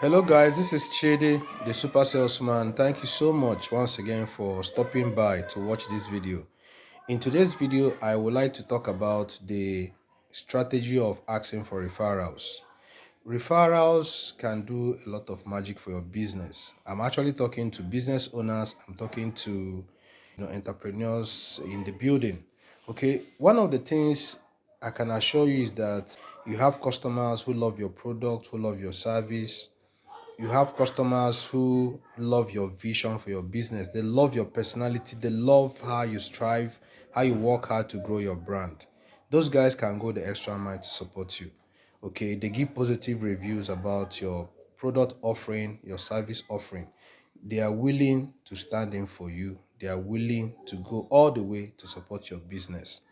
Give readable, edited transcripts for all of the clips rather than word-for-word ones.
Hello guys, this is Chidi, the super salesman. Thank you so much once again for stopping by to watch this video. In today's video, I would like to talk about the strategy of asking for referrals. Referrals can do a lot of magic for your business. I'm actually talking to business owners, I'm talking to entrepreneurs in the building. Okay, one of the things I can assure you is that you have customers who love your product, who love your service. You have customers who love your vision for your business. They love your personality. They love how you strive, how you work hard to grow your brand. Those guys can go the extra mile to support you. Okay, they give positive reviews about your product offering, your service offering. They are willing to stand in for you. They are willing to go all the way to support your business.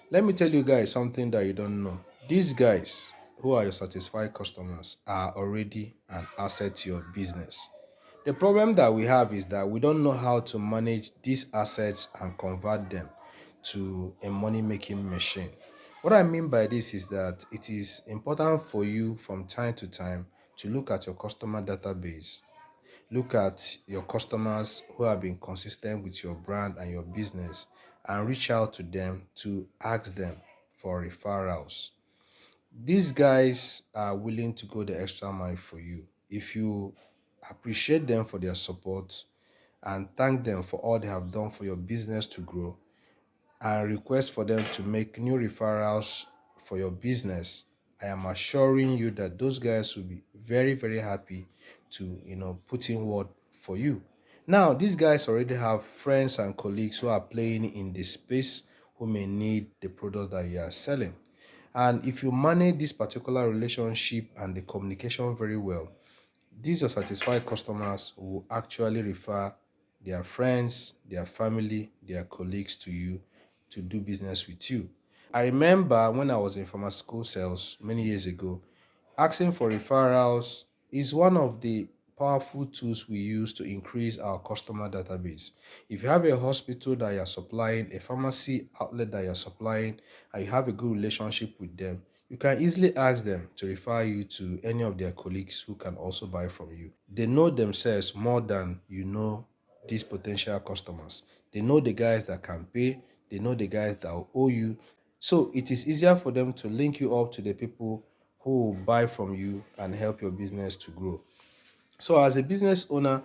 Let me tell you guys something that you don't know. These guys who are your satisfied customers are already an asset to your business. The problem that we have is that we don't know how to manage these assets and convert them to a money-making machine. What I mean by this is that it is important for you from time to time to look at your customer database. Look at your customers who have been consistent with your brand and your business and reach out to them to ask them for referrals. These guys are willing to go the extra mile for you. If you appreciate them for their support and thank them for all they have done for your business to grow, and request for them to make new referrals for your business, I am assuring you that those guys will be very, very happy to, put in word for you. Now, these guys already have friends and colleagues who are playing in the space who may need the product that you are selling. And if you manage this particular relationship and the communication very well, these your satisfied customers will actually refer their friends, their family, their colleagues to you to do business with you. I remember when I was in pharmaceutical sales many years ago, asking for referrals is one of the powerful tools we use to increase our customer database. If you have a hospital that you're supplying, a pharmacy outlet that you're supplying, and you have a good relationship with them, you can easily ask them to refer you to any of their colleagues who can also buy from you. They know themselves more than you know these potential customers. They know the guys that can pay, they know the guys that will owe you. So it is easier for them to link you up to the people who will buy from you and help your business to grow. So as a business owner,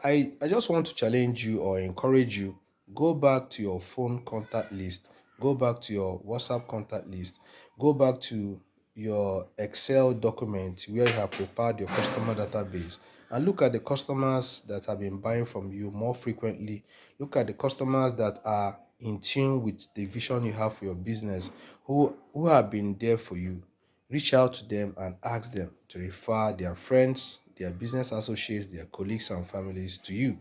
I just want to challenge you or encourage you, go back to your phone contact list, go back to your WhatsApp contact list, go back to your Excel document where you have prepared your customer database and look at the customers that have been buying from you more frequently. Look at the customers that are in tune with the vision you have for your business, who have been there for you. Reach out to them and ask them to refer their friends, their business associates, their colleagues and families to you.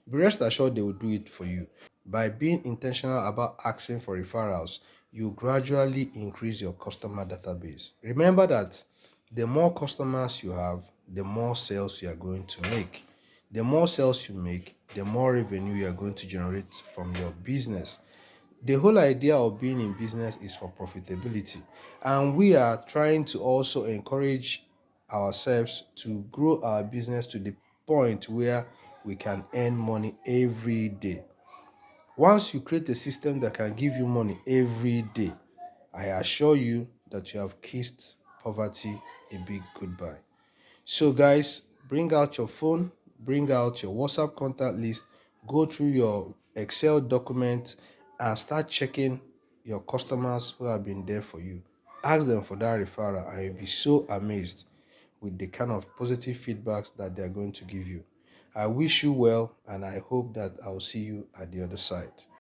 Be rest assured they will do it for you. By being intentional about asking for referrals, you gradually increase your customer database. Remember that the more customers you have, the more sales you are going to make. The more sales you make, the more revenue you are going to generate from your business. The whole idea of being in business is for profitability, and we are trying to also encourage ourselves to grow our business to the point where we can earn money every day. Once you create a system that can give you money every day, I assure you that you have kissed poverty a big goodbye. So guys, bring out your phone, bring out your WhatsApp contact list, go through your Excel document and start checking your customers who have been there for you. Ask them for that referral and you'll be so amazed with the kind of positive feedbacks that they're going to give you. I wish you well and I hope that I'll see you at the other side.